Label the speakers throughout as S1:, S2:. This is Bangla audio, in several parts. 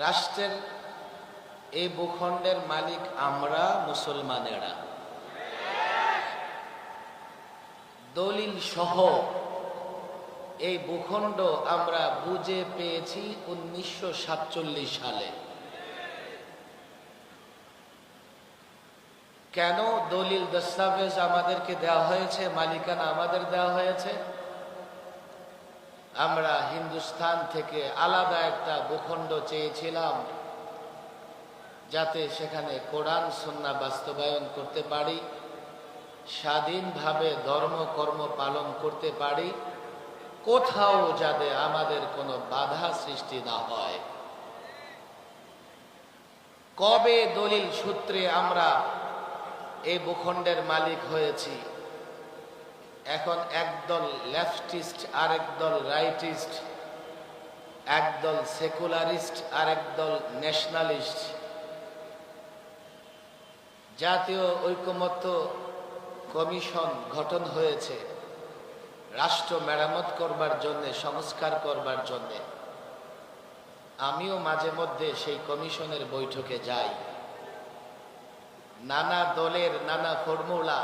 S1: রাষ্ট্রের এই ভূখণ্ডের মালিক আমরা মুসলমানেরা। দলিল সহ এই ভূখণ্ড আমরা বুঝে পেয়েছি 1947 সালে। কেন দলিল দস্তাবেজ আমাদেরকে দেওয়া হয়েছে, মালিকানা আমাদের দেওয়া হয়েছে? আমরা হিন্দুস্তান থেকে আলাদা একটা ভূখণ্ড চেয়েছিলাম, যাতে সেখানে কোরআন সুন্নাহ বাস্তবায়ন করতে পারি, স্বাধীনভাবে ধর্মকর্ম পালন করতে পারি, কোথাও যাতে আমাদের কোনো বাধা সৃষ্টি না হয়। কবে দলিল সূত্রে আমরা এই ভূখণ্ডের মালিক হয়েছি? এখন একদল লেফটিস্ট আর একদল রাইটিস্ট, একদল সেকুলারিস্ট আর একদল ন্যাশনালিস্ট জাতীয় ঐকমত্য কমিশন গঠন হয়েছে রাষ্ট্র মেরামত করবার জন্যে, সংস্কার করবার জন্যে। আমিও মাঝে মধ্যে সেই কমিশনের বৈঠকে যাই। নানা দলের নানা ফর্মুলা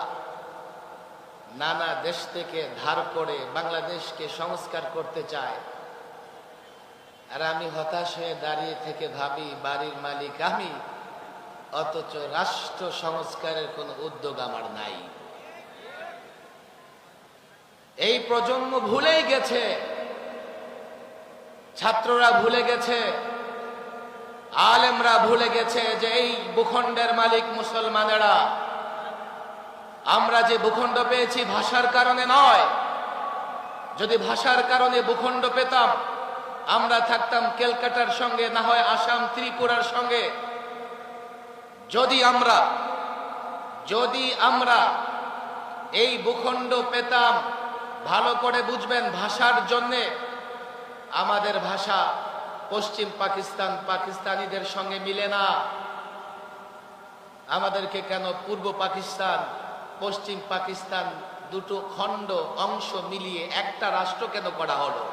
S1: নানা দেশ থেকে ধার করে বাংলাদেশকে সংস্কার করতে চায়, আর আমি হতাশ হয়ে দাঁড়িয়ে থেকে ভাবি বাড়ির মালিক আমি, অথচ রাষ্ট্র সংস্কারের কোনো উদ্যোগ আমার নাই। এই প্রজন্ম ভুলেই গেছে, ছাত্ররা ভুলে গেছে, আলেমরা ভুলে গেছে যে এই ভূখণ্ডের মালিক মুসলমানেরা। আমরা যে ভূখণ্ড পেয়েছি ভাষার কারণে নয়। যদি ভাষার কারণে ভূখণ্ড পেতাম, আমরা থাকতাম ক্যালকাটার সঙ্গে, না হয় আসাম ত্রিপুরার সঙ্গে। যদি আমরা এই ভূখণ্ড পেতাম, ভালো করে বুঝবেন, ভাষার জন্যে আমাদের ভাষা পশ্চিম পাকিস্তান পাকিস্তানিদের সঙ্গে মিলে না। আমাদেরকে কেন পূর্ব পাকিস্তান পশ্চিম পাকিস্তান দুটো খণ্ড অংশ মিলিয়ে একটা রাষ্ট্র কেন করা হলো?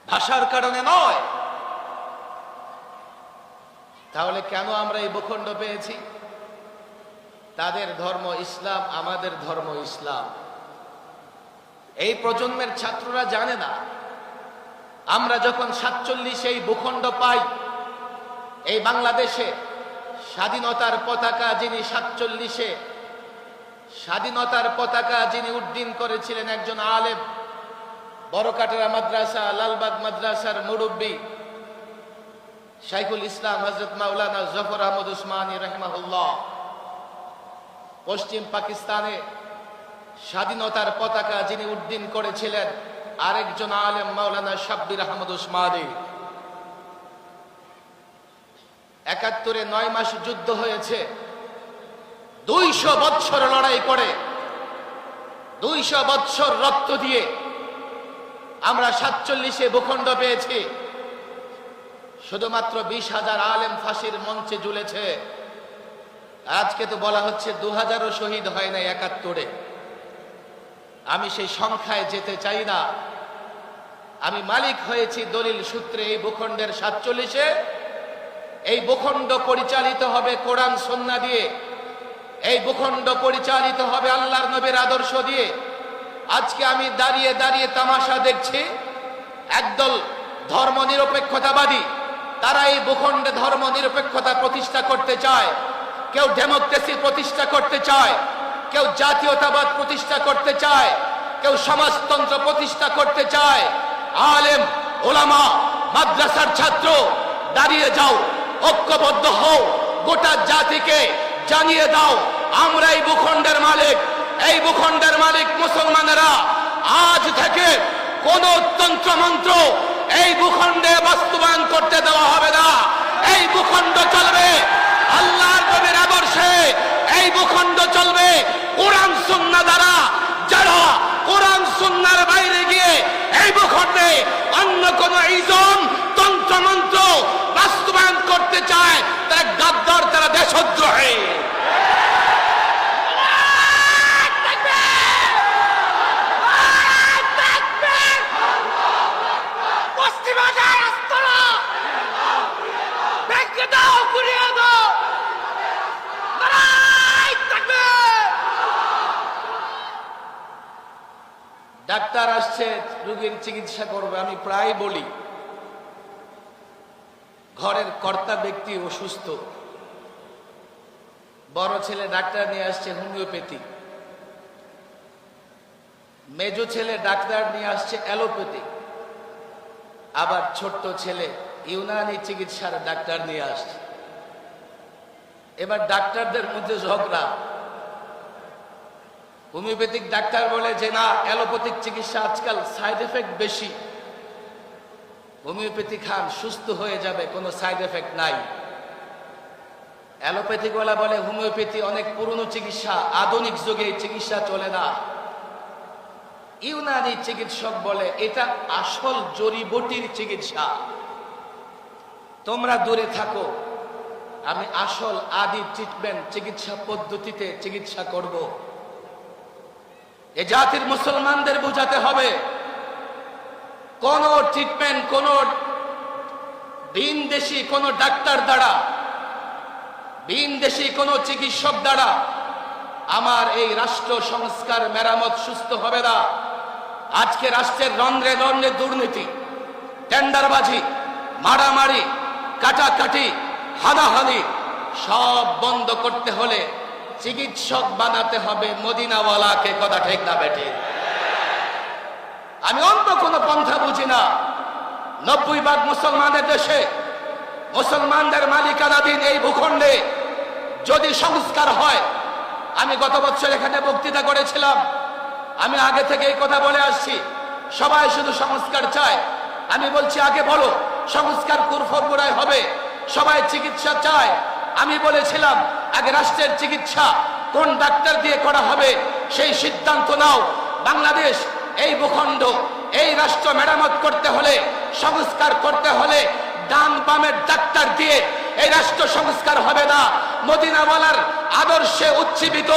S1: ভাষার কারণে নয়। তাহলে কেন আমরা এই ভূখণ্ড পেয়েছি? তাদের ধর্ম ইসলাম, আমাদের ধর্ম ইসলাম। এই প্রজন্মের ছাত্ররা জানে না। আমরা যখন 47 এই ভূখণ্ড পাই, এই বাংলাদেশে স্বাধীনতার পতাকা যিনি 47-এ স্বাধীনতার পতাকা যিনি উড্ডীন করেছিলেন, একজন আলেম, বড়কাটরা মাদ্রাসা লালবাগ মাদ্রাসার মুরব্বী শাইখুল ইসলাম হযরত মাওলানা জফর আহমদ উসমানী রাহিমাহুল্লাহ। পশ্চিম পাকিস্তানে স্বাধীনতার পতাকা যিনি উড্ডীন করেছিলেন আরেকজন আলেম মাওলানা শাব্বির আহমদ উসমানী। 71-এ 9 মাস যুদ্ধ হয়েছে, 200 বৎসর লড়াই করে, 200 বৎসর রক্ত দিয়ে আমরা 47-এ ভূখণ্ড পেয়েছি। শুধুমাত্র 20,000 আলেম ফাঁসির মঞ্চে ঝুলেছে। আজকে তো বলা হচ্ছে 2000ও শহীদ হয় না 71-এ। আমি সেই সংখ্যায় যেতে চাই না। আমি মালিক হয়েছি দলিল সূত্রে এই ভূখণ্ডের 47-এ। এই ভূখণ্ড পরিচালিত হবে কোরআন সুন্নাহ দিয়ে, এই ভূখণ্ড পরিচালিত হবে আল্লাহর নবীর আদর্শ দিয়ে। আজকে আমি দাঁড়িয়ে দাঁড়িয়ে তামাশা দেখছি, একদল ধর্ম নিরপেক্ষতাবাদী, তারা এই ভূখণ্ডে ধর্ম নিরপেক্ষতা প্রতিষ্ঠা করতে চায়। কেউ ডেমোক্রেসি প্রতিষ্ঠা করতে চায়, কেউ জাতীয়তাবাদ প্রতিষ্ঠা করতে চায়, কেউ সমাজতন্ত্র প্রতিষ্ঠা করতে চায়। আলেম ওলামা মাদ্রাসার ছাত্র দাঁড়িয়ে যাও, ঐক্যবদ্ধ হও, গোটা জাতিকে জানিয়ে দাও আমরা এই ভূখণ্ডের মালিক। এই ভূখণ্ডের মালিক মুসলমানেরা। আজ থেকে কোন তন্ত্রমন্ত্র এই ভূখণ্ডে বাস্তবায়ন করতে দেওয়া হবে না। এই ভূখণ্ড চলবে আল্লাহর নবীর আদর্শে, এই ভূখণ্ড চলবে কোরআন সুন্নাহ দ্বারা। যারা কোরআন সুন্নাহর বাইরে গিয়ে এই ভূখণ্ডে অন্য কোন ইজম তন্ত্রমন্ত্র বাস্তবায়ন করতে চায়, তারা গাদ্দার, তারা দেশদ্রোহী। ডাক্তার আসছে রোগীর চিকিৎসা করবে। আমি প্রায় বলি, ঘরের কর্তা ব্যক্তি অসুস্থ, বড় ছেলে ডাক্তার নিয়ে আসছে হোমিওপ্যাথি, মেজো ছেলে ডাক্তার নিয়ে আসছে অ্যালোপ্যাথি, আবার ছোট্ট ছেলে ইউনানি চিকিৎসার ডাক্তার নিয়ে আসছে। এবার ডাক্তারদের মধ্যে ঝগড়া। হোমিওপ্যাথিক ডাক্তার বলে যে না, অ্যালোপ্যাথিক চিকিৎসা আজকাল সাইড এফেক্ট বেশি, হোমিওপ্যাথি খান সুস্থ হয়ে যাবে, কোনো সাইড এফেক্ট নাই। অ্যালোপ্যাথিকওয়ালা বলে হোমিওপ্যাথি অনেক পুরনো চিকিৎসা, আধুনিক যুগে এই চিকিৎসা চলে না। ইউনানি চিকিৎসক বলে এটা আসল জড়িবুটির চিকিৎসা, তোমরা দূরে থাকো, আমি আসল আদি ট্রিটমেন্ট চিকিৎসা পদ্ধতিতে চিকিৎসা করব। এ জাতির মুসলমানদের বোঝাতে হবে, কোন ট্রিটমেন্ট কোন ভিনদেশী কোন ডাক্তার দ্বারা, ভিনদেশী কোন চিকিৎসক দ্বারা আমার এই রাষ্ট্র সংস্কার মেরামত সুস্থ হবে না। আজকে রাষ্ট্রের রন্ধ্রে রন্ধ্রে দুর্নীতি, টেন্ডারবাজি, মারামারি, কাটাকাটি, হানাহানি সব বন্ধ করতে হলে চিকিৎসক বানাতে হবে মদিনাওয়ালাকে। কথা ঠিক না বেঠিক? আমি অন্য কোনো পন্থা বুঝি না। 90% মুসলমানের দেশে, মুসলমানদের মালিকানাধীন এই ভূখণ্ডে যদি সংস্কার হয়, আমি গত বছর এখানে বক্তৃতা করেছিলাম, আমি আগে থেকে এই কথা বলে আসছি, সবাই শুধু সংস্কার চায়। আমি বলছি আগে বলো সংস্কার কোন ফর্মুলায় হবে। সবাই চিকিৎসা চায়, আমি বলেছিলাম আগে রাষ্ট্রের চিকিৎসা কোন ডাক্তার দিয়ে করা হবে সেই সিদ্ধান্ত নাও। বাংলাদেশ এই ভূখণ্ড, এই রাষ্ট্র মেরামত করতে হলে, সংস্কার করতে হলে ডান বামের ডাক্তার দিয়ে এই রাষ্ট্র সংস্কার হবে না। মদিনাওয়ালার আদর্শে উজ্জীবিত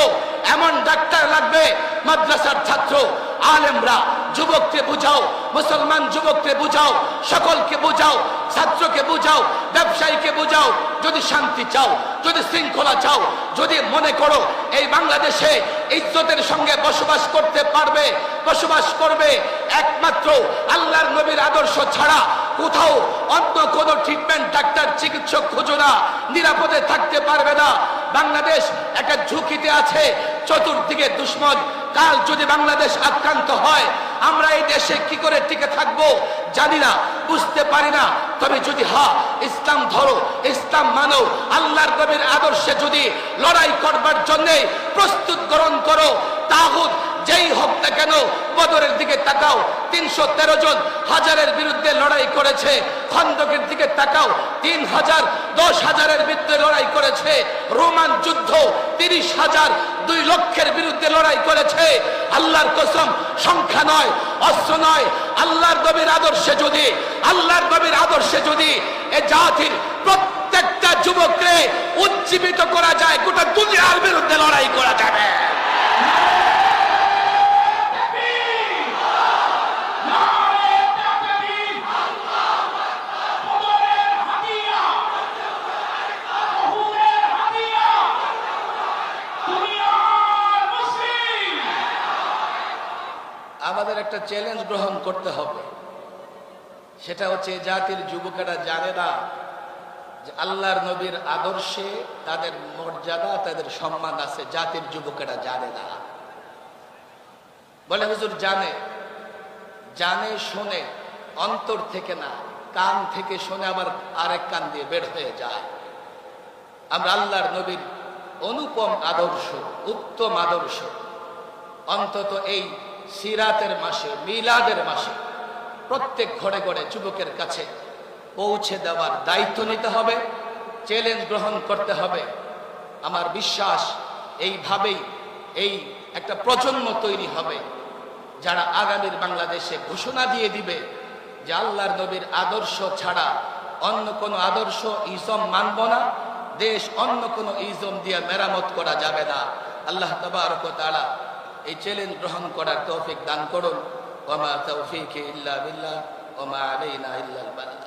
S1: এমন ডাক্তার লাগবে। মাদ্রাসার ছাত্র, আলেমরা, যুবককে বুঝাও, মুসলমান যুবককে বুঝাও, সকলকে বুঝাও, ছাত্রকে বুঝাও, ব্যবসায়ীকে বুঝাও। যদি শান্তি চাও, যদি শৃঙ্খলা চাও, যদি মনে করো এই বাংলাদেশে ইজ্জতের সঙ্গে বসবাস করতে পারবে, বসবাস করবে একমাত্র আল্লাহর নবীর আদর্শ ছাড়া, কোথাও অন্য কোনো ট্রিটমেন্ট ডাক্তার চিকিৎসক খুঁজো না, নিরাপদে থাকতে পারবে না। বাংলাদেশ একটা ঝুঁকিতে আছে, চতুর্দিকে দুশ্মন। কাল যদি বাংলাদেশ আক্রান্ত হয়, আমরা এই দেশে কি করে টিকে থাকবো জানি না, বুঝতে পারি না। তবে যদি ইসলাম ধরো, ইসলাম মানো, আল্লাহর নবীর আদর্শে যদি লড়াই করবার জন্য প্রস্তুত গ্রহণ করো, তাগুত যেই হোক না কেন, বদরের দিকে তাকাও, 313 জন হাজারের বিরুদ্ধে লড়াই করেছে। খন্দকের দিকে তাকাও, 3000 10,000-এর বিরুদ্ধে লড়াই করেছে। রোমান যুদ্ধ 30,000 2 লক্ষের বিরুদ্ধে লড়াই করেছে। আল্লাহর কসম, সংখ্যা নয়, অস্ত্র নয়, আল্লাহর নবীর আদর্শে যদি, আল্লাহর নবীর আদর্শে যদি এ জাতির প্রত্যেকটা যুবককে উজ্জীবিত করা যায়, গোটা দুনিয়ার বিরুদ্ধে লড়াই করা যাবে। আমাদের একটা চ্যালেঞ্জ গ্রহণ করতে হবে, সেটা হচ্ছে জাতির যুবকেরা জানে না যে আল্লাহর নবীর আদর্শে তাদের মর্যাদা, তাদের সম্মান আছে। জাতির যুবকেরা জানে না, বলে হুজুর জানে, জানে শোনে, অন্তর থেকে না, কান থেকে শোনে, আবার আরেক কান দিয়ে বের হয়ে যায়। আমরা আল্লাহর নবীর অনুপম আদর্শ, উত্তম আদর্শ অন্তত এই সিরাতের মাসে, মিলাদের মাসে প্রত্যেক ঘরে ঘরে যুবকের কাছে পৌঁছে দেওয়ার দায়িত্ব নিতে হবে, চ্যালেঞ্জ গ্রহণ করতে হবে। আমার বিশ্বাস এইভাবেই এই একটা প্রজন্ম তৈরি হবে যারা আগামীর বাংলাদেশে ঘোষণা দিয়ে দিবে যে আল্লাহর নবীর আদর্শ ছাড়া অন্য কোনো আদর্শ, ইজম মানব না, দেশ অন্য কোনো ইজম দিয়ে মেরামত করা যাবে না। আল্লাহ তাবারক ওয়া তাআলা এই চ্যালেঞ্জ গ্রহণ করার তৌফিক দান করুন। ওয়া মা তাওফীকি ইল্লা বিল্লাহ ওয়া মা আলাইনা ইল্লাল বালাগ।